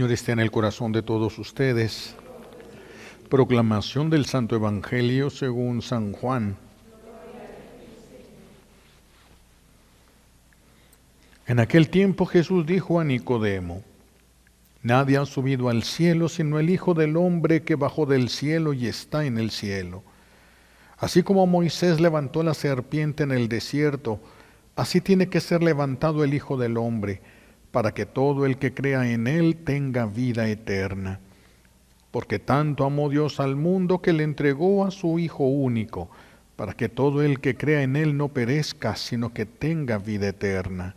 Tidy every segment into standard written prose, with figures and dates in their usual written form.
Señor esté en el corazón de todos ustedes. Proclamación del Santo Evangelio según San Juan. En aquel tiempo Jesús dijo a Nicodemo: Nadie ha subido al cielo sino el Hijo del Hombre que bajó del cielo y está en el cielo. Así como Moisés levantó la serpiente en el desierto, así tiene que ser levantado el Hijo del Hombre, para que todo el que crea en él tenga vida eterna. Porque tanto amó Dios al mundo que le entregó a su Hijo único, para que todo el que crea en él no perezca, sino que tenga vida eterna.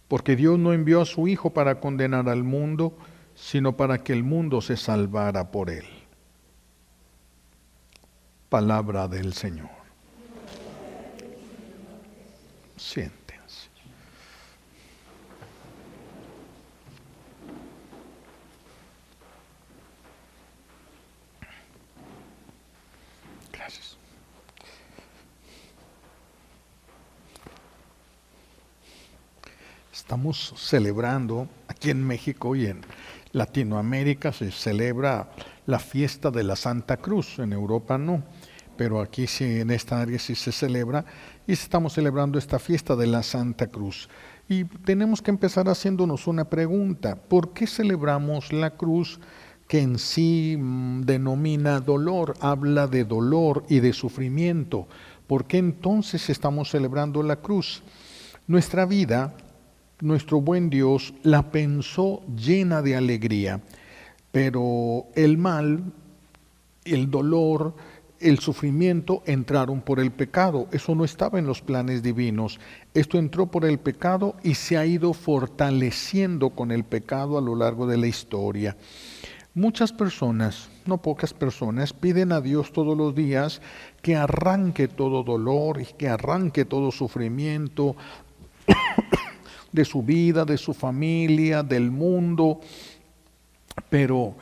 Porque Dios no envió a su Hijo para condenar al mundo, sino para que el mundo se salvara por él. Palabra del Señor. Siéntense. Gracias. Estamos celebrando aquí en México y en Latinoamérica se celebra la fiesta de la Santa Cruz, en Europa no, pero aquí sí, en esta área sí se celebra y estamos celebrando esta fiesta de la Santa Cruz. Y tenemos que empezar haciéndonos una pregunta: ¿por qué celebramos la cruz, que en sí denomina dolor, habla de dolor y de sufrimiento? ¿Por qué entonces estamos celebrando la cruz? Nuestra vida, nuestro buen Dios la pensó llena de alegría, pero el mal, el dolor, el sufrimiento entraron por el pecado. Eso no estaba en los planes divinos. Esto entró por el pecado y se ha ido fortaleciendo con el pecado a lo largo de la historia. Muchas personas, no pocas personas, piden a Dios todos los días que arranque todo dolor y que arranque todo sufrimiento de su vida, de su familia, del mundo. Pero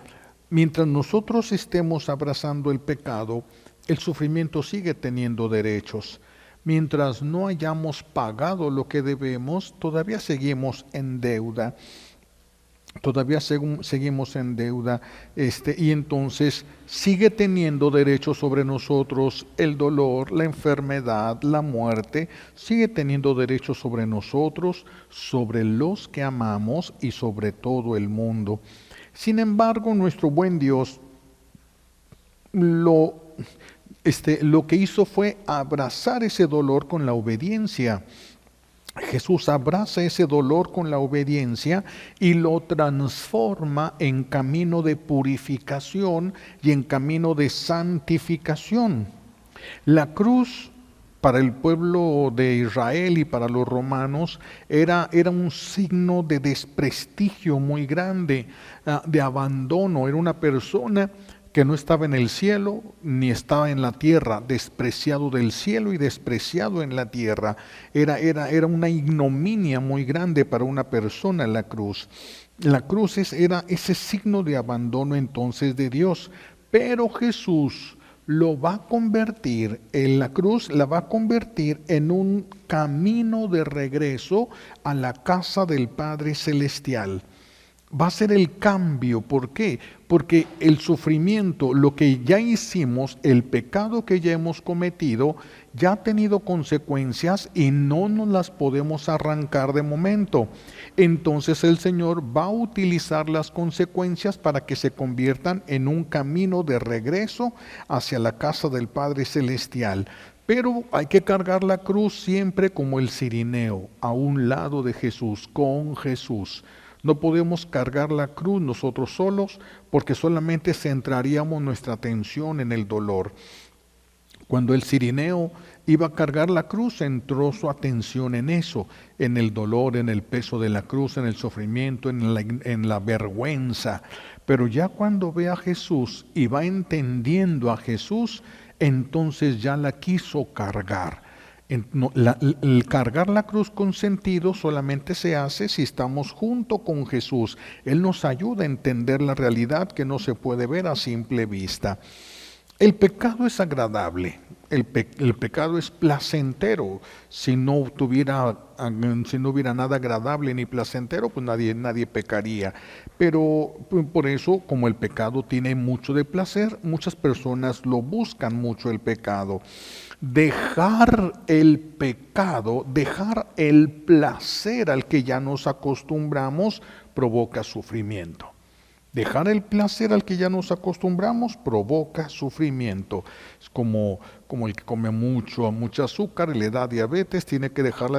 mientras nosotros estemos abrazando el pecado, el sufrimiento sigue teniendo derechos. Mientras no hayamos pagado lo que debemos, todavía seguimos en deuda. Seguimos en deuda, y entonces sigue teniendo derechos sobre nosotros el dolor, la enfermedad, la muerte, sigue teniendo derechos sobre nosotros, sobre los que amamos y sobre todo el mundo. Sin embargo, nuestro buen Dios lo que hizo fue abrazar ese dolor con la obediencia. Jesús abraza ese dolor con la obediencia y lo transforma en camino de purificación y en camino de santificación. La cruz para el pueblo de Israel y para los romanos era un signo de desprestigio muy grande, de abandono. Era una persona que no estaba en el cielo ni estaba en la tierra, despreciado del cielo y despreciado en la tierra. Era una ignominia muy grande para una persona la cruz. La cruz era ese signo de abandono entonces de Dios, pero Jesús lo va a convertir, en la cruz la va a convertir en un camino de regreso a la casa del Padre Celestial. Va a ser el cambio. ¿Por qué? Porque el sufrimiento, lo que ya hicimos, el pecado que ya hemos cometido, ya ha tenido consecuencias y no nos las podemos arrancar de momento. Entonces el Señor va a utilizar las consecuencias para que se conviertan en un camino de regreso hacia la casa del Padre Celestial. Pero hay que cargar la cruz siempre como el cirineo, a un lado de Jesús, con Jesús. No podemos cargar la cruz nosotros solos, porque solamente centraríamos nuestra atención en el dolor. Cuando el cirineo iba a cargar la cruz, centró su atención en eso, en el dolor, en el peso de la cruz, en el sufrimiento, en la vergüenza. Pero ya cuando ve a Jesús y va entendiendo a Jesús, entonces ya la quiso cargar. El cargar la cruz con sentido solamente se hace si estamos junto con Jesús. Él nos ayuda a entender la realidad que no se puede ver a simple vista. El pecado es agradable. el pecado es placentero. Si no hubiera nada agradable ni placentero, pues nadie pecaría. Pero por eso, como el pecado tiene mucho de placer, muchas personas lo buscan mucho el pecado. Dejar el pecado, dejar el placer al que ya nos acostumbramos, provoca sufrimiento. Dejar el placer al que ya nos acostumbramos provoca sufrimiento. Es como el que come mucha azúcar y le da diabetes, tiene que dejar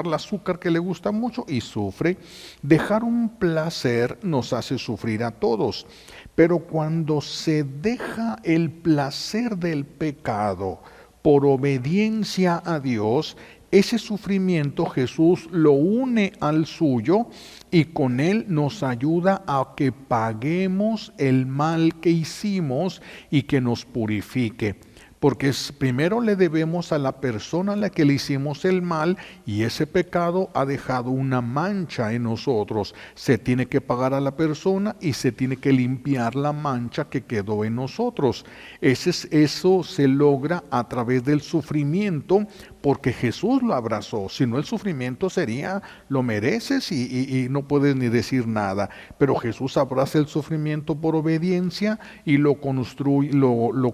el azúcar que le gusta mucho y sufre. Dejar un placer nos hace sufrir a todos. Pero cuando se deja el placer del pecado por obediencia a Dios, ese sufrimiento Jesús lo une al suyo y con él nos ayuda a que paguemos el mal que hicimos y que nos purifique. Porque primero le debemos a la persona a la que le hicimos el mal y ese pecado ha dejado una mancha en nosotros. Se tiene que pagar a la persona y se tiene que limpiar la mancha que quedó en nosotros. Eso se logra a través del sufrimiento porque Jesús lo abrazó. Si no, el sufrimiento sería, lo mereces y no puedes ni decir nada. Pero Jesús abraza el sufrimiento por obediencia y lo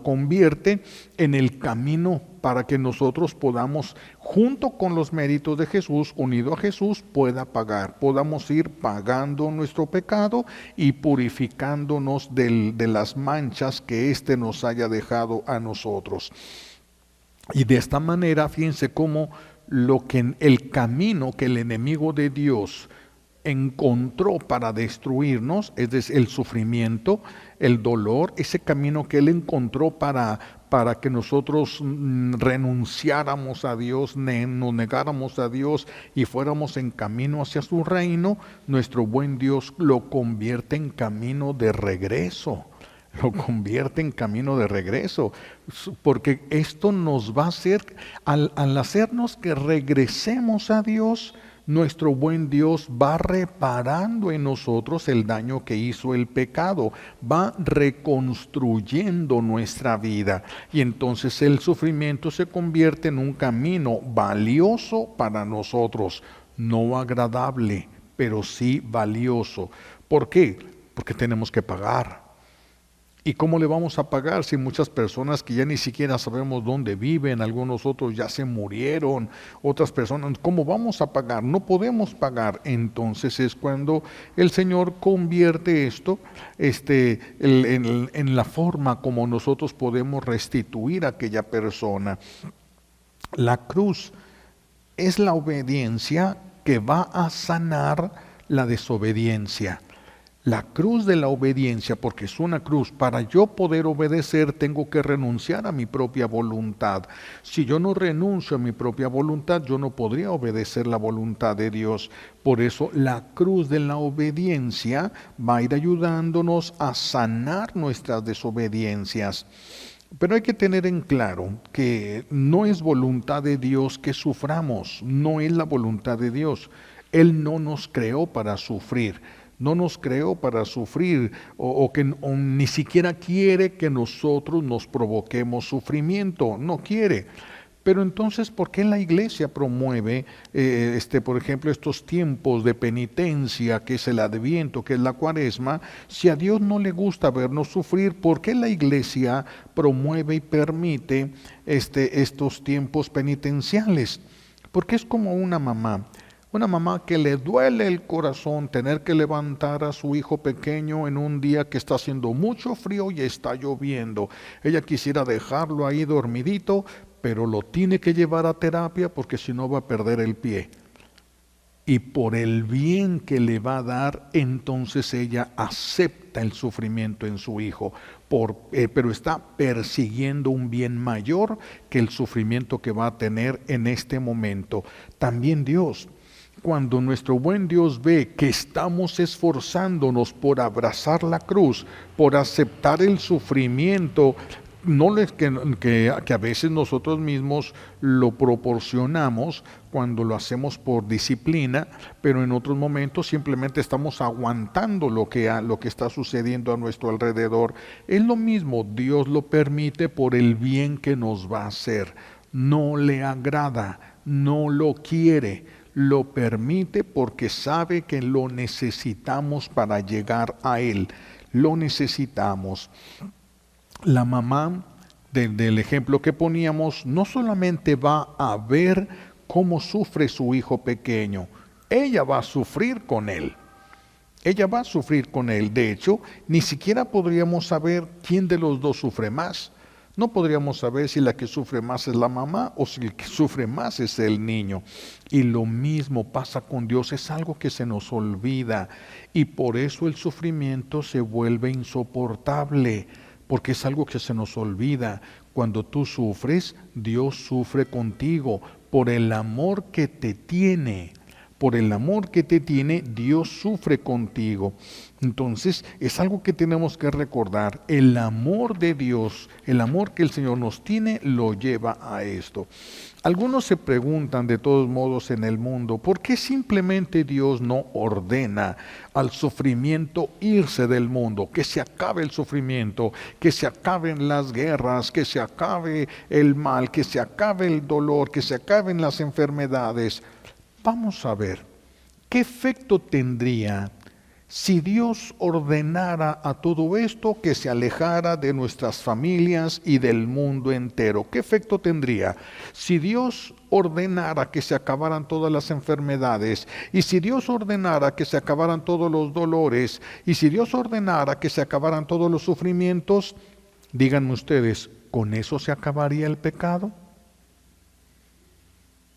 convierte en el camino para que nosotros podamos, junto con los méritos de Jesús, unido a Jesús, podamos ir pagando nuestro pecado y purificándonos de las manchas que éste nos haya dejado a nosotros. Y de esta manera, fíjense cómo el camino que el enemigo de Dios encontró para destruirnos, es decir, el sufrimiento, el dolor, ese camino que él encontró para que nosotros renunciáramos a Dios, nos negáramos a Dios y fuéramos en camino hacia su reino, nuestro buen Dios lo convierte en camino de regreso. Lo convierte en camino de regreso, porque esto nos va a hacer, al hacernos que regresemos a Dios, nuestro buen Dios va reparando en nosotros el daño que hizo el pecado, va reconstruyendo nuestra vida y entonces el sufrimiento se convierte en un camino valioso para nosotros, no agradable, pero sí valioso. ¿Por qué? Porque tenemos que pagar. ¿Y cómo le vamos a pagar si muchas personas que ya ni siquiera sabemos dónde viven, algunos otros ya se murieron, otras personas, ¿cómo vamos a pagar? No podemos pagar. Entonces es cuando el Señor convierte esto en la forma como nosotros podemos restituir a aquella persona. La cruz es la obediencia que va a sanar la desobediencia. La cruz de la obediencia, porque es una cruz, para yo poder obedecer tengo que renunciar a mi propia voluntad. Si yo no renuncio a mi propia voluntad, yo no podría obedecer la voluntad de Dios. Por eso la cruz de la obediencia va a ir ayudándonos a sanar nuestras desobediencias. Pero hay que tener en claro que no es voluntad de Dios que suframos, no es la voluntad de Dios. Él no nos creó para sufrir. No nos creó para sufrir o ni siquiera quiere que nosotros nos provoquemos sufrimiento, no quiere. Pero entonces, ¿por qué la iglesia promueve, por ejemplo, estos tiempos de penitencia, que es el Adviento, que es la Cuaresma? Si a Dios no le gusta vernos sufrir, ¿por qué la iglesia promueve y permite estos tiempos penitenciales? Porque es como una mamá. Una mamá que le duele el corazón tener que levantar a su hijo pequeño en un día que está haciendo mucho frío y está lloviendo. Ella quisiera dejarlo ahí dormidito, pero lo tiene que llevar a terapia porque si no va a perder el pie. Y por el bien que le va a dar, entonces ella acepta el sufrimiento en su hijo, pero está persiguiendo un bien mayor que el sufrimiento que va a tener en este momento. También Dios. Cuando nuestro buen Dios ve que estamos esforzándonos por abrazar la cruz, por aceptar el sufrimiento no es que a veces nosotros mismos lo proporcionamos cuando lo hacemos por disciplina, pero en otros momentos simplemente estamos aguantando lo que está sucediendo a nuestro alrededor. Es lo mismo, Dios lo permite por el bien que nos va a hacer. No le agrada, no lo quiere, lo permite porque sabe que lo necesitamos para llegar a Él. Lo necesitamos. La mamá del ejemplo que poníamos no solamente va a ver cómo sufre su hijo pequeño, ella va a sufrir con él. Ella va a sufrir con él. De hecho, ni siquiera podríamos saber quién de los dos sufre más. No podríamos saber si la que sufre más es la mamá o si el que sufre más es el niño. Y lo mismo pasa con Dios, es algo que se nos olvida. Y por eso el sufrimiento se vuelve insoportable, porque es algo que se nos olvida. Cuando tú sufres, Dios sufre contigo por el amor que te tiene. Por el amor que te tiene, Dios sufre contigo. Entonces, es algo que tenemos que recordar. El amor de Dios, el amor que el Señor nos tiene, lo lleva a esto. Algunos se preguntan de todos modos en el mundo, ¿por qué simplemente Dios no ordena al sufrimiento irse del mundo? Que se acabe el sufrimiento, que se acaben las guerras, que se acabe el mal, que se acabe el dolor, que se acaben las enfermedades. Vamos a ver, ¿qué efecto tendría si Dios ordenara a todo esto que se alejara de nuestras familias y del mundo entero? ¿Qué efecto tendría si Dios ordenara que se acabaran todas las enfermedades, y si Dios ordenara que se acabaran todos los dolores, y si Dios ordenara que se acabaran todos los sufrimientos? Díganme ustedes, ¿con eso se acabaría el pecado?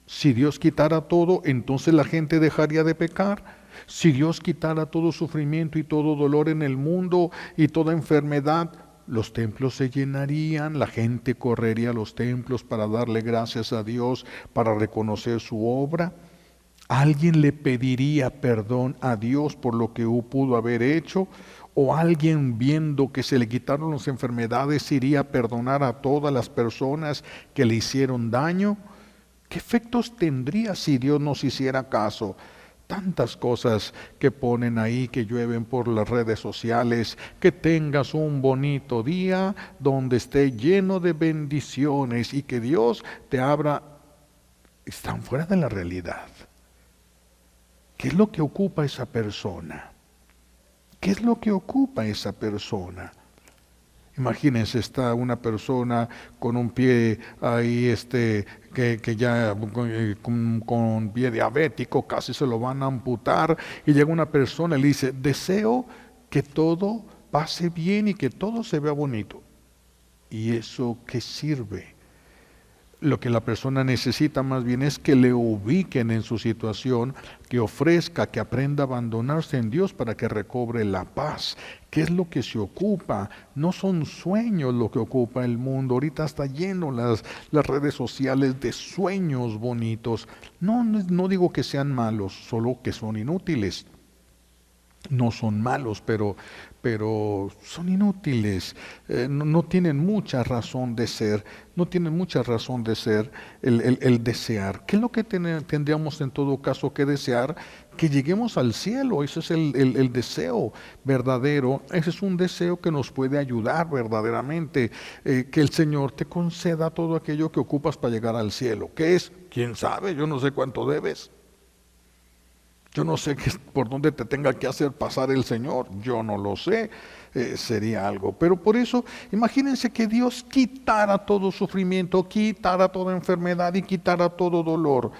Si Dios quitara todo, entonces la gente dejaría de pecar. Si Dios quitara todo sufrimiento y todo dolor en el mundo y toda enfermedad, los templos se llenarían, la gente correría a los templos para darle gracias a Dios, para reconocer su obra. ¿Alguien le pediría perdón a Dios por lo que pudo haber hecho? ¿O alguien, viendo que se le quitaron las enfermedades, iría a perdonar a todas las personas que le hicieron daño? ¿Qué efectos tendría si Dios nos hiciera caso? Tantas cosas que ponen ahí, que llueven por las redes sociales. Que tengas un bonito día donde esté lleno de bendiciones y que Dios te abra. Están fuera de la realidad. ¿Qué es lo que ocupa esa persona? ¿Qué es lo que ocupa esa persona? Imagínense, está una persona con un pie ahí, que ya con pie diabético, casi se lo van a amputar, y llega una persona y le dice, deseo que todo pase bien y que todo se vea bonito. ¿Y eso qué sirve? Lo que la persona necesita más bien es que le ubiquen en su situación, que ofrezca, que aprenda a abandonarse en Dios para que recobre la paz. ¿Qué es lo que se ocupa? No son sueños lo que ocupa el mundo. Ahorita está lleno las redes sociales de sueños bonitos. No digo que sean malos, solo que son inútiles. No son malos, pero son inútiles, no tienen mucha razón de ser, no tienen mucha razón de ser el desear. ¿Qué es lo que tendríamos en todo caso que desear? Que lleguemos al cielo. Ese es el deseo verdadero, ese es un deseo que nos puede ayudar verdaderamente, que el Señor te conceda todo aquello que ocupas para llegar al cielo. ¿Qué es? ¿Quién sabe? Yo no sé cuánto debes. Yo no sé por dónde te tenga que hacer pasar el Señor, yo no lo sé, sería algo. Pero por eso, imagínense que Dios quitara todo sufrimiento, quitara toda enfermedad y quitara todo dolor.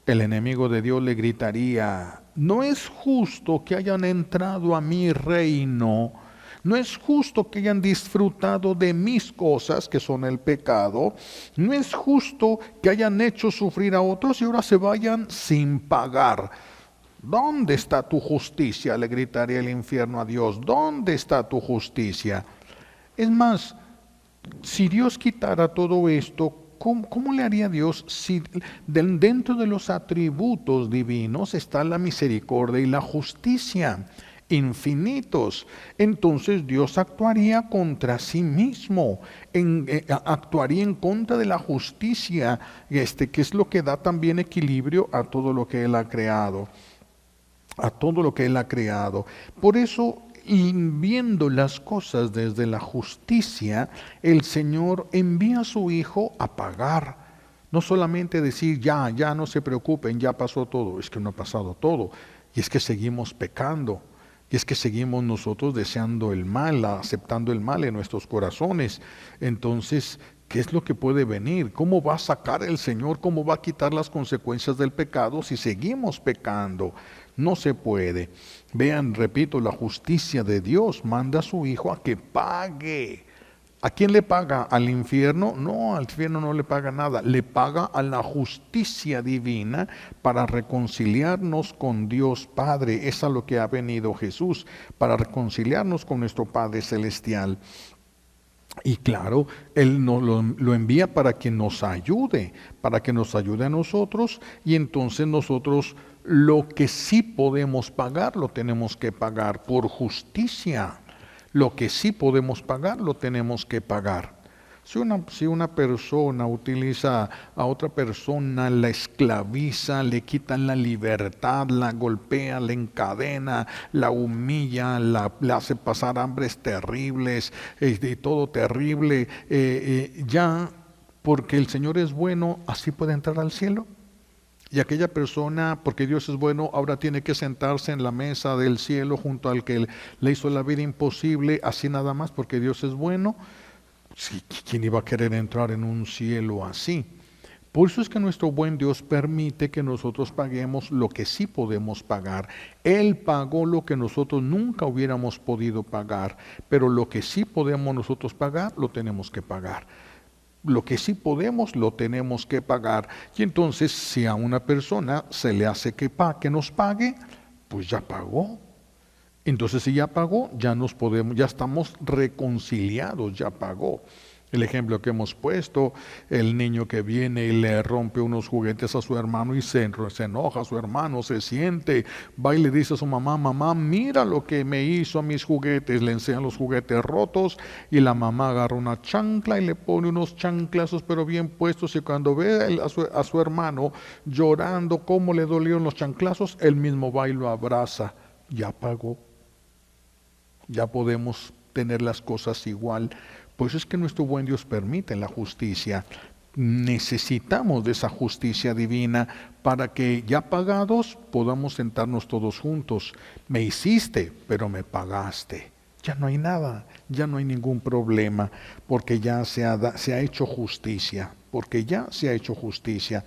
El enemigo de Dios le gritaría, no es justo que hayan entrado a mi reino, no es justo que hayan disfrutado de mis cosas, que son el pecado, no es justo que hayan hecho sufrir a otros y ahora se vayan sin pagar. ¿Dónde está tu justicia?, le gritaría el infierno a Dios. ¿Dónde está tu justicia? Es más, si Dios quitara todo esto, ¿cómo le haría Dios si dentro de los atributos divinos está la misericordia y la justicia? infinitos. Entonces Dios actuaría contra sí mismo, actuaría en contra de la justicia, que es lo que da también equilibrio a todo lo que Él ha creado. A todo lo que Él ha creado. Por eso, y viendo las cosas desde la justicia, el Señor envía a su Hijo a pagar. No solamente decir, ya no se preocupen, ya pasó todo. Es que no ha pasado todo. Y es que seguimos pecando. Y es que seguimos nosotros deseando el mal, aceptando el mal en nuestros corazones. Entonces, ¿qué es lo que puede venir? ¿Cómo va a sacar el Señor? ¿Cómo va a quitar las consecuencias del pecado si seguimos pecando? No se puede. Vean, repito, la justicia de Dios manda a su Hijo a que pague. ¿A quién le paga? ¿Al infierno? No, al infierno no le paga nada. Le paga a la justicia divina para reconciliarnos con Dios Padre. Es a lo que ha venido Jesús, para reconciliarnos con nuestro Padre Celestial. Y claro, Él nos lo envía para que nos ayude a nosotros, y entonces nosotros lo que sí podemos pagar, lo tenemos que pagar por justicia. Lo que sí podemos pagar, lo tenemos que pagar. Si una persona utiliza a otra persona, la esclaviza, le quitan la libertad, la golpea, la encadena, la humilla, le hace pasar hambres terribles, todo terrible, ya porque el Señor es bueno, así puede entrar al cielo. Y aquella persona, porque Dios es bueno, ahora tiene que sentarse en la mesa del cielo junto al que le hizo la vida imposible, así nada más, porque Dios es bueno. Sí, ¿quién iba a querer entrar en un cielo así? Por eso es que nuestro buen Dios permite que nosotros paguemos lo que sí podemos pagar. Él pagó lo que nosotros nunca hubiéramos podido pagar, pero lo que sí podemos nosotros pagar, lo tenemos que pagar. Lo que sí podemos, lo tenemos que pagar. Y entonces, si a una persona se le hace que nos pague, pues ya pagó. Entonces, si ya pagó, ya estamos reconciliados, ya pagó. El ejemplo que hemos puesto, el niño que viene y le rompe unos juguetes a su hermano y se enoja a su hermano, se siente, va y le dice a su mamá, mamá, mira lo que me hizo a mis juguetes, le enseñan los juguetes rotos y la mamá agarra una chancla y le pone unos chanclazos pero bien puestos, y cuando ve a su hermano llorando cómo le dolieron los chanclazos, él mismo va y lo abraza. Ya pagó. Ya podemos tener las cosas igual. Pues es que nuestro buen Dios permite la justicia. Necesitamos de esa justicia divina para que ya pagados podamos sentarnos todos juntos. Me hiciste, pero me pagaste. Ya no hay nada, ya no hay ningún problema, porque ya se ha hecho justicia, porque ya se ha hecho justicia.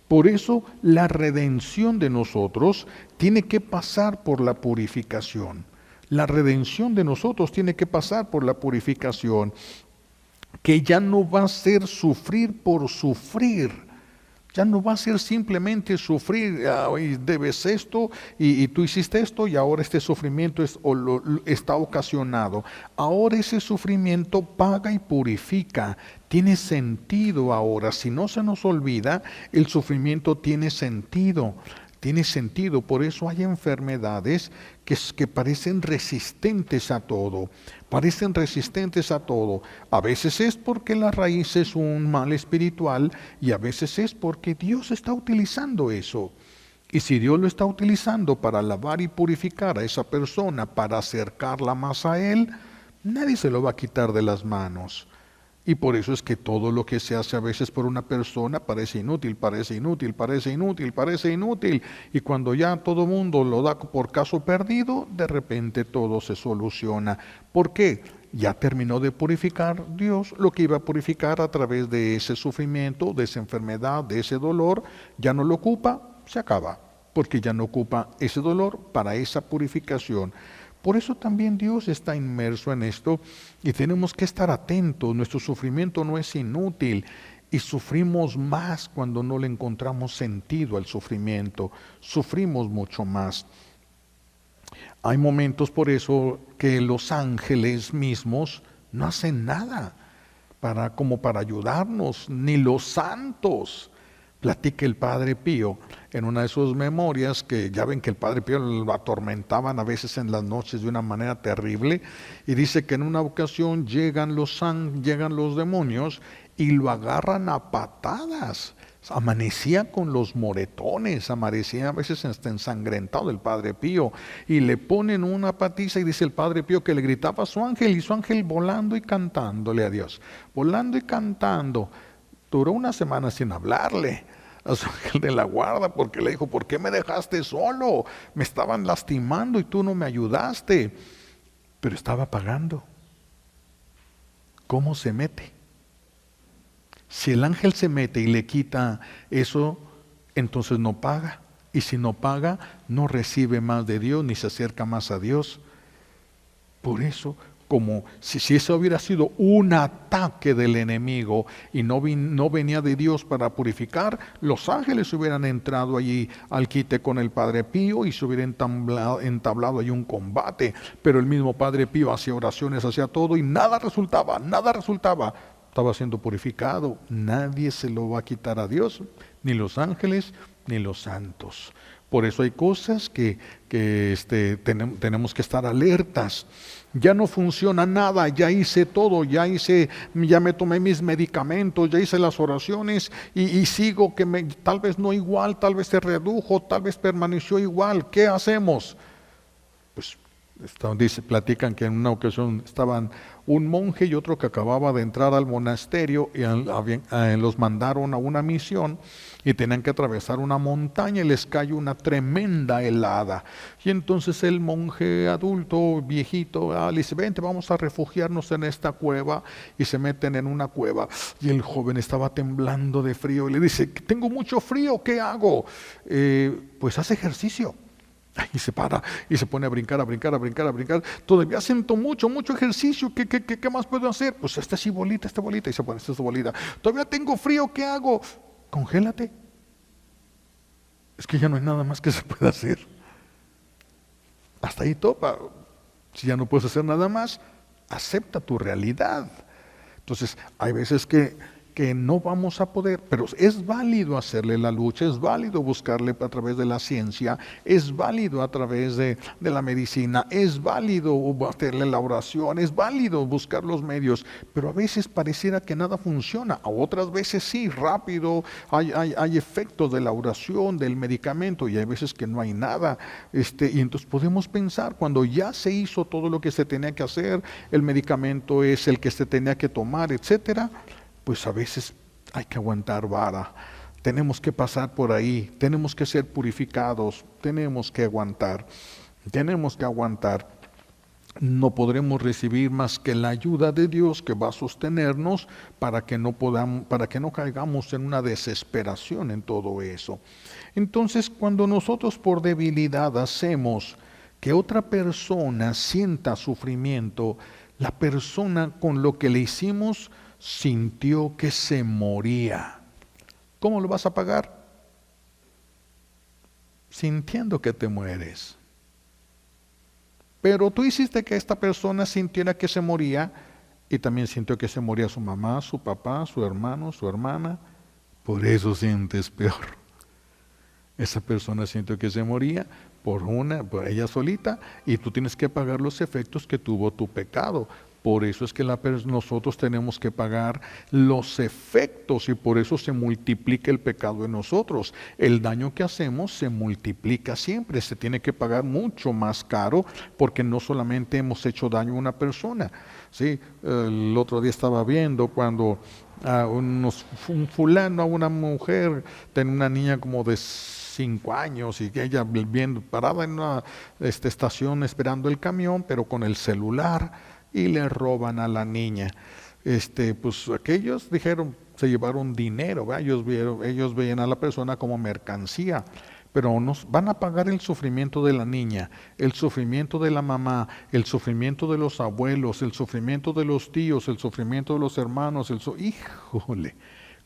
Por eso la redención de nosotros tiene que pasar por la purificación. La redención de nosotros tiene que pasar por la purificación, que ya no va a ser sufrir por sufrir. Ya no va a ser simplemente sufrir, debes esto y tú hiciste esto y ahora este sufrimiento está ocasionado. Ahora ese sufrimiento paga y purifica. Tiene sentido ahora. Si no se nos olvida, el sufrimiento tiene sentido. Tiene sentido, por eso hay enfermedades que parecen resistentes a todo, parecen resistentes a todo. A veces es porque la raíz es un mal espiritual y a veces es porque Dios está utilizando eso. Y si Dios lo está utilizando para lavar y purificar a esa persona, para acercarla más a Él, nadie se lo va a quitar de las manos. Y por eso es que todo lo que se hace a veces por una persona parece inútil, parece inútil, parece inútil, parece inútil. Y cuando ya todo mundo lo da por caso perdido, de repente todo se soluciona. ¿Por qué? Ya terminó de purificar Dios lo que iba a purificar a través de ese sufrimiento, de esa enfermedad, de ese dolor. Ya no lo ocupa, se acaba. Porque ya no ocupa ese dolor para esa purificación. Por eso también Dios está inmerso en esto y tenemos que estar atentos. Nuestro sufrimiento no es inútil y sufrimos más cuando no le encontramos sentido al sufrimiento. Sufrimos mucho más. Hay momentos por eso que los ángeles mismos no hacen nada como para ayudarnos, ni los santos. Platica el Padre Pío en una de sus memorias, que ya ven que el Padre Pío lo atormentaban a veces en las noches de una manera terrible, y dice que en una ocasión llegan los demonios y lo agarran a patadas. Amanecía con los moretones, amanecía a veces hasta ensangrentado el Padre Pío, y le ponen una patiza, y dice el Padre Pío que le gritaba a su ángel, y su ángel volando y cantándole a Dios, volando y cantando. Duró una semana sin hablarle a su ángel de la guarda, porque le dijo: ¿por qué me dejaste solo? Me estaban lastimando y tú no me ayudaste. Pero estaba pagando. ¿Cómo se mete? Si el ángel se mete y le quita eso, entonces no paga. Y si no paga, no recibe más de Dios, ni se acerca más a Dios. Por eso, como si eso hubiera sido un ataque del enemigo y no venía de Dios para purificar, los ángeles hubieran entrado allí al quite con el Padre Pío y se hubiera entablado allí un combate. Pero el mismo Padre Pío hacía oraciones, hacía todo y nada resultaba, nada resultaba. Estaba siendo purificado. Nadie se lo va a quitar a Dios, ni los ángeles, ni los santos. Por eso hay cosas que tenemos que estar alertas. Ya no funciona nada, ya hice todo, ya me tomé mis medicamentos, ya hice las oraciones y sigo tal vez no igual, tal vez se redujo, tal vez permaneció igual. ¿Qué hacemos? Pues platican que en una ocasión estaban un monje y otro que acababa de entrar al monasterio y los mandaron a una misión y tenían que atravesar una montaña y les cayó una tremenda helada. Y entonces el monje adulto, viejito, le dice: vente, vamos a refugiarnos en esta cueva, y se meten en una cueva. Y el joven estaba temblando de frío y le dice: tengo mucho frío, ¿qué hago? Pues haz ejercicio. Y se para y se pone a brincar. Todavía siento mucho ejercicio. ¿Qué más puedo hacer? Pues esta bolita. Y se pone esta bolita. Todavía tengo frío, ¿qué hago? Congélate. Es que ya no hay nada más que se pueda hacer. Hasta ahí topa. Si ya no puedes hacer nada más, acepta tu realidad. Entonces, hay veces que no vamos a poder, pero es válido hacerle la lucha, es válido buscarle a través de la ciencia, es válido a través de la medicina, es válido hacerle la oración, es válido buscar los medios, pero a veces pareciera que nada funciona, a otras veces sí, rápido, hay efectos de la oración, del medicamento, y hay veces que no hay nada, y entonces podemos pensar, cuando ya se hizo todo lo que se tenía que hacer, el medicamento es el que se tenía que tomar, etcétera, pues a veces hay que aguantar vara, tenemos que pasar por ahí, tenemos que ser purificados, tenemos que aguantar. No podremos recibir más que la ayuda de Dios que va a sostenernos para que no caigamos en una desesperación en todo eso. Entonces, cuando nosotros por debilidad hacemos que otra persona sienta sufrimiento, la persona con lo que le hicimos sintió que se moría. ¿Cómo lo vas a pagar? Sintiendo que te mueres. Pero tú hiciste que esta persona sintiera que se moría, y también sintió que se moría su mamá, su papá, su hermano, su hermana. Por eso sientes peor. Esa persona sintió que se moría por ella solita, y tú tienes que pagar los efectos que tuvo tu pecado. Por eso es que nosotros tenemos que pagar los efectos, y por eso se multiplica el pecado en nosotros. El daño que hacemos se multiplica siempre, se tiene que pagar mucho más caro, porque no solamente hemos hecho daño a una persona. ¿Sí? El otro día estaba viendo cuando un fulano, a una mujer, tenía una niña como de 5 años, y que ella parada en una estación esperando el camión, pero con el celular, y le roban a la niña. Pues aquellos se llevaron dinero, ¿verdad? Ellos veían a la persona como mercancía, pero nos van a pagar el sufrimiento de la niña, el sufrimiento de la mamá, el sufrimiento de los abuelos, el sufrimiento de los tíos, el sufrimiento de los hermanos, híjole,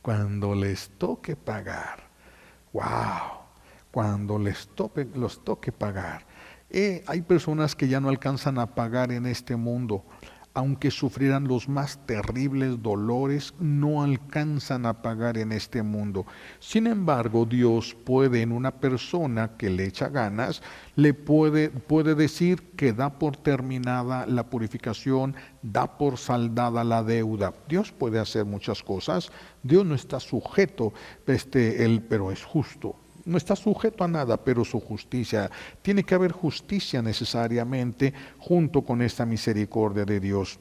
cuando les toque pagar, wow, cuando los toque pagar. Hay personas que ya no alcanzan a pagar en este mundo. aunque sufrieran los más terribles dolores, no alcanzan a pagar en este mundo. Sin embargo, Dios puede en una persona que le echa ganas, puede decir que da por terminada la purificación, da por saldada la deuda. Dios puede hacer muchas cosas. Dios no está sujeto, pero es justo. No está sujeto a nada, pero su justicia. Tiene que haber justicia necesariamente junto con esta misericordia de Dios,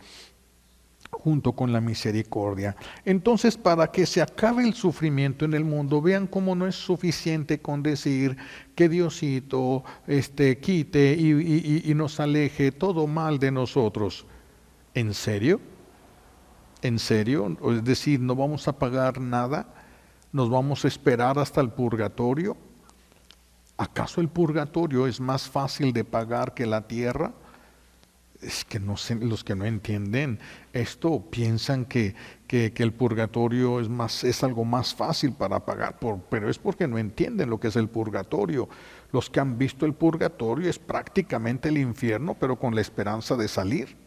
junto con la misericordia. Entonces, para que se acabe el sufrimiento en el mundo, vean cómo no es suficiente con decir que Diosito quite y nos aleje todo mal de nosotros. ¿En serio? ¿En serio? Es decir, ¿no vamos a pagar nada? ¿Nos vamos a esperar hasta el purgatorio? ¿Acaso el purgatorio es más fácil de pagar que la tierra? Es que no sé, los que no entienden esto piensan que el purgatorio es algo más fácil para pagar, pero es porque no entienden lo que es el purgatorio. Los que han visto el purgatorio es prácticamente el infierno, pero con la esperanza de salir.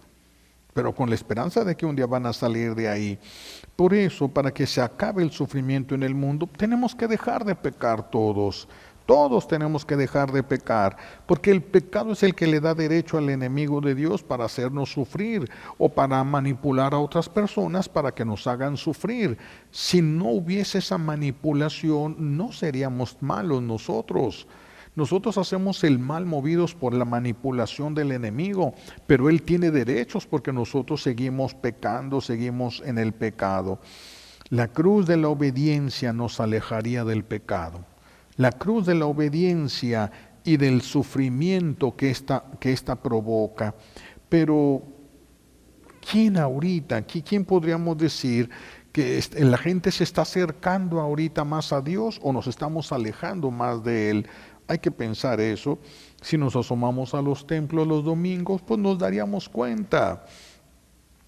Pero con la esperanza de que un día van a salir de ahí. Por eso, para que se acabe el sufrimiento en el mundo, tenemos que dejar de pecar todos. Todos tenemos que dejar de pecar, porque el pecado es el que le da derecho al enemigo de Dios para hacernos sufrir o para manipular a otras personas para que nos hagan sufrir. Si no hubiese esa manipulación, no seríamos malos nosotros. Nosotros hacemos el mal movidos por la manipulación del enemigo, pero él tiene derechos porque nosotros seguimos pecando, seguimos en el pecado. La cruz de la obediencia nos alejaría del pecado. La cruz de la obediencia y del sufrimiento que esta provoca. Pero, ¿quién ahorita? ¿Quién podríamos decir que la gente se está acercando ahorita más a Dios o nos estamos alejando más de Él? Hay que pensar eso. Si nos asomamos a los templos los domingos, pues nos daríamos cuenta.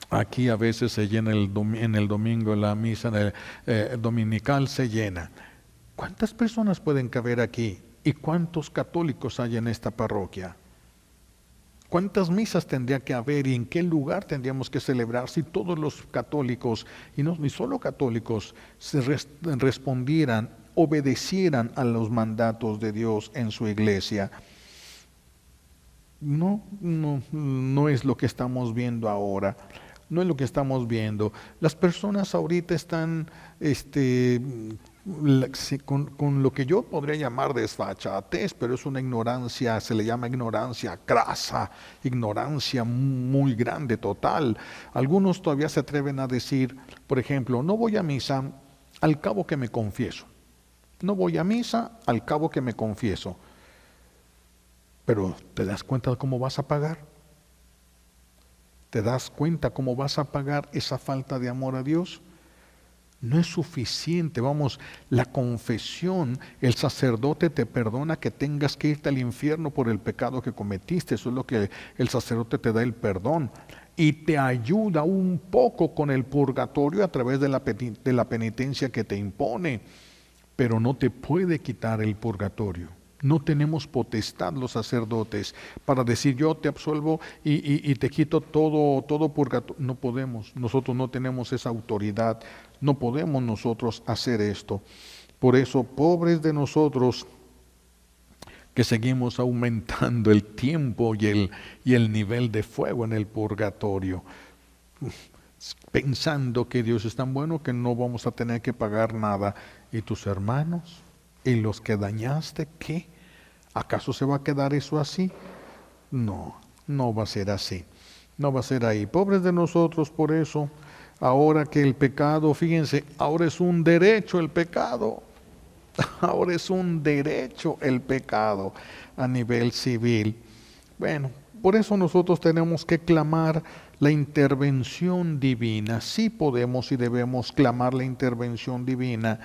Aquí a veces se llena en el domingo, la misa en el, dominical se llena. ¿Cuántas personas pueden caber aquí? ¿Y cuántos católicos hay en esta parroquia? ¿Cuántas misas tendría que haber y en qué lugar tendríamos que celebrar si todos los católicos, y no ni solo católicos, respondieran, obedecieran a los mandatos de Dios en su iglesia? No es lo que estamos viendo ahora. No es lo que estamos viendo. Las personas ahorita están con lo que yo podría llamar desfachatez, pero es una ignorancia, se le llama ignorancia crasa, ignorancia muy grande, total. Algunos todavía se atreven a decir, por ejemplo, no voy a misa, al cabo que me confieso. No voy a misa, al cabo que me confieso. Pero ¿te das cuenta de cómo vas a pagar? ¿Te das cuenta cómo vas a pagar esa falta de amor a Dios? No es suficiente, la confesión, el sacerdote te perdona que tengas que irte al infierno por el pecado que cometiste, eso es lo que el sacerdote te da, el perdón, y te ayuda un poco con el purgatorio a través de la penitencia que te impone, pero no te puede quitar el purgatorio. No tenemos potestad los sacerdotes para decir yo te absuelvo y te quito todo purgatorio. No podemos, nosotros no tenemos esa autoridad, no podemos nosotros hacer esto. Por eso, pobres de nosotros que seguimos aumentando el tiempo y el nivel de fuego en el purgatorio, pensando que Dios es tan bueno que no vamos a tener que pagar nada. ¿Y tus hermanos? ¿Y los que dañaste qué? ¿Acaso se va a quedar eso así? No va a ser así. No va a ser ahí. Pobres de nosotros por eso. Ahora que el pecado, fíjense, ahora es un derecho el pecado. Ahora es un derecho el pecado a nivel civil. Bueno, por eso nosotros tenemos que clamar la intervención divina. Sí podemos y debemos clamar la intervención divina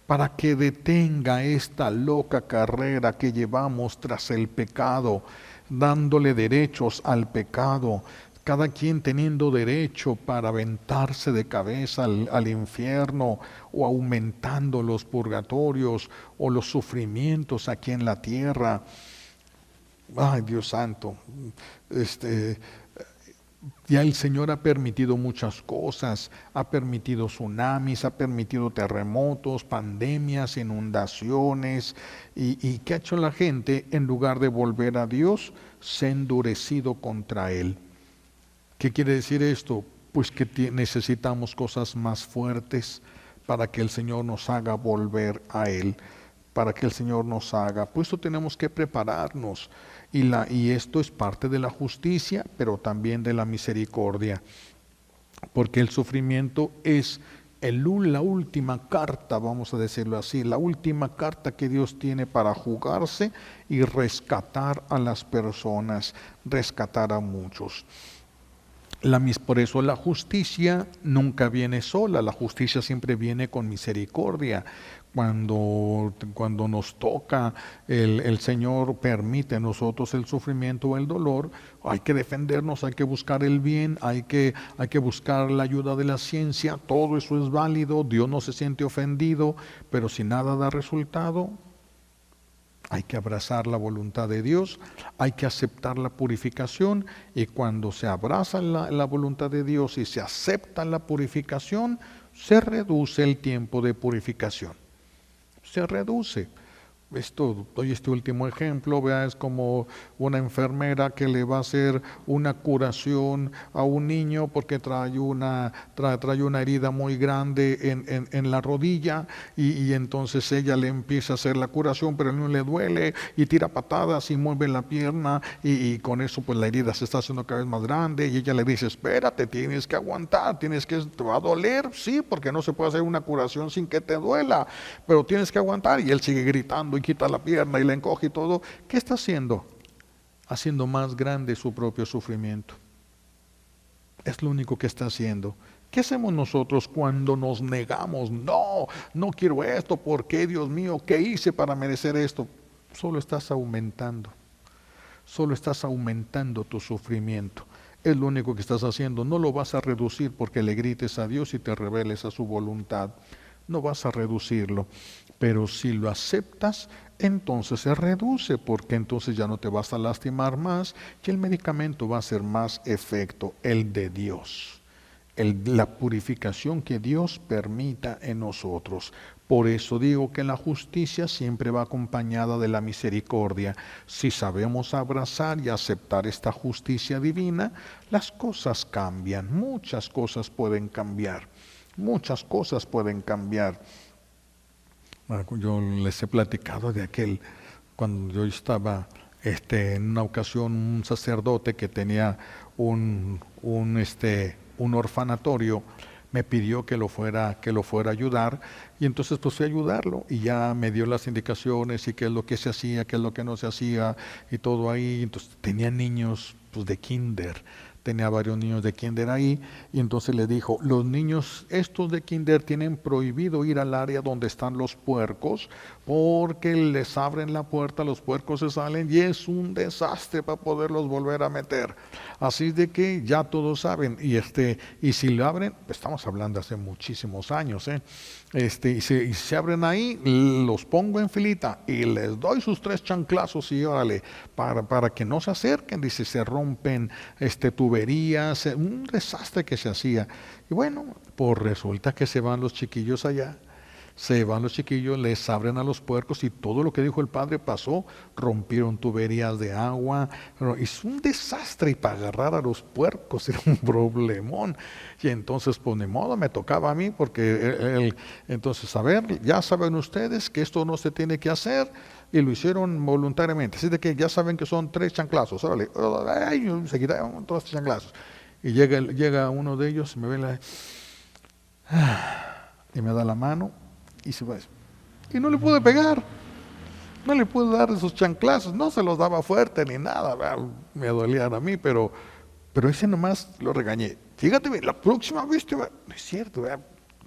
para que detenga esta loca carrera que llevamos tras el pecado, dándole derechos al pecado, cada quien teniendo derecho para aventarse de cabeza al infierno o aumentando los purgatorios o los sufrimientos aquí en la tierra. Ay, Dios santo, Ya el Señor ha permitido muchas cosas, ha permitido tsunamis, ha permitido terremotos, pandemias, inundaciones. ¿Y qué ha hecho la gente? En lugar de volver a Dios, se ha endurecido contra Él. ¿Qué quiere decir esto? Pues que necesitamos cosas más fuertes para que el Señor nos haga volver a Él, para que el Señor nos haga. Por eso tenemos que prepararnos. Y esto es parte de la justicia, pero también de la misericordia. Porque el sufrimiento es la última carta, vamos a decirlo así, la última carta que Dios tiene para jugarse y rescatar a las personas, rescatar a muchos. Por eso la justicia nunca viene sola, la justicia siempre viene con misericordia. Cuando nos toca, el Señor permite a nosotros el sufrimiento o el dolor, hay que defendernos, hay que buscar el bien, hay que buscar la ayuda de la ciencia, todo eso es válido, Dios no se siente ofendido, pero si nada da resultado, hay que abrazar la voluntad de Dios, hay que aceptar la purificación, y cuando se abraza la voluntad de Dios y se acepta la purificación, se reduce el tiempo de purificación. Se reduce. Doy este último ejemplo, vea, es como una enfermera que le va a hacer una curación a un niño porque trae una herida muy grande en la rodilla, y entonces ella le empieza a hacer la curación, pero el niño le duele y tira patadas y mueve la pierna, y con eso pues la herida se está haciendo cada vez más grande, y ella le dice, espérate, tienes que aguantar, te va a doler, sí, porque no se puede hacer una curación sin que te duela, pero tienes que aguantar, y él sigue gritando y quita la pierna y la encoge y todo. ¿Qué está haciendo? Haciendo más grande su propio sufrimiento. Es lo único que está haciendo. ¿Qué hacemos nosotros cuando nos negamos? No quiero esto. ¿Por qué, Dios mío? ¿Qué hice para merecer esto? Solo estás aumentando tu sufrimiento. Es lo único que estás haciendo. No lo vas a reducir porque le grites a Dios y te reveles a su voluntad. No vas a reducirlo, pero si lo aceptas, entonces se reduce, porque entonces ya no te vas a lastimar más y el medicamento va a hacer más efecto, el de Dios, la purificación que Dios permita en nosotros. Por eso digo que la justicia siempre va acompañada de la misericordia. Si sabemos abrazar y aceptar esta justicia divina, las cosas cambian, muchas cosas pueden cambiar. Muchas cosas pueden cambiar. Yo les he platicado de cuando yo estaba en una ocasión, un sacerdote que tenía un orfanatorio me pidió que lo fuera a ayudar, y entonces pues fui a ayudarlo, y ya me dio las indicaciones y qué es lo que se hacía, qué es lo que no se hacía, y todo ahí. Entonces tenía niños pues de kinder, tenía varios niños de kinder ahí, y entonces le dijo, los niños estos de kinder tienen prohibido ir al área donde están los puercos, porque les abren la puerta, los puercos se salen y es un desastre para poderlos volver a meter. Así de que ya todos saben, y si lo abren, pues estamos hablando hace muchísimos años, y se abren ahí, los pongo en filita y les doy sus 3 chanclazos y órale, para que no se acerquen, dice, se rompen tuberías, un desastre que se hacía. Y bueno, pues resulta que se van los chiquillos allá, les abren a los puercos y todo lo que dijo el padre pasó, rompieron tuberías de agua, es un desastre, y para agarrar a los puercos era un problemón. Y entonces pues ni modo, me tocaba a mí, porque entonces, a ver, ya saben ustedes que esto no se tiene que hacer, y lo hicieron voluntariamente, así de que ya saben que son 3 chanclazos, órale, se quitaron todos 3 chanclazos, y llega uno de ellos, me ve y me da la mano, y se va. Y no le pude pegar, no le pude dar esos chanclazos, no se los daba fuerte ni nada, me dolían a mí, pero ese nomás lo regañé. Fíjate bien, la próxima vez no es cierto,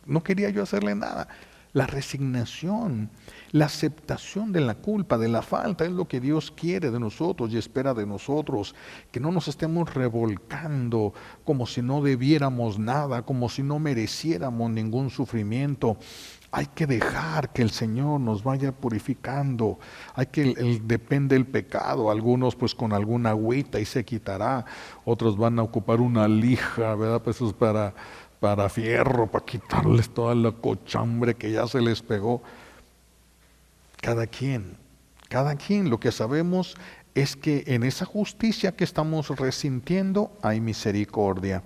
no quería yo hacerle nada. La resignación, la aceptación de la culpa, de la falta, es lo que Dios quiere de nosotros y espera de nosotros, que no nos estemos revolcando como si no debiéramos nada, como si no mereciéramos ningún sufrimiento. hay que dejar que el Señor nos vaya purificando. Hay que, depende el pecado. Algunos pues con alguna agüita y se quitará. Otros van a ocupar una lija, ¿verdad? Pues eso es para fierro, para quitarles toda la cochambre que ya se les pegó. Cada quien, lo que sabemos es que en esa justicia que estamos resintiendo hay misericordia.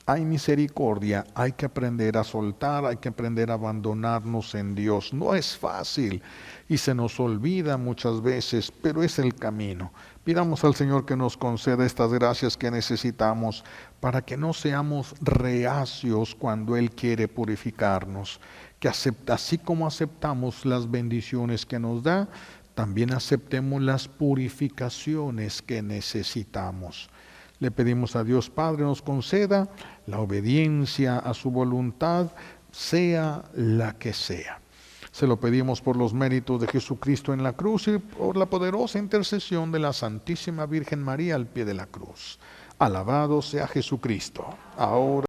Hay misericordia, hay que aprender a soltar, hay que aprender a abandonarnos en Dios. No es fácil y se nos olvida muchas veces, pero es el camino. Pidamos al Señor que nos conceda estas gracias que necesitamos para que no seamos reacios cuando Él quiere purificarnos. Que así como aceptamos las bendiciones que nos da, también aceptemos las purificaciones que necesitamos. Le pedimos a Dios Padre nos conceda la obediencia a su voluntad, sea la que sea. Se lo pedimos por los méritos de Jesucristo en la cruz y por la poderosa intercesión de la Santísima Virgen María al pie de la cruz. Alabado sea Jesucristo. Ahora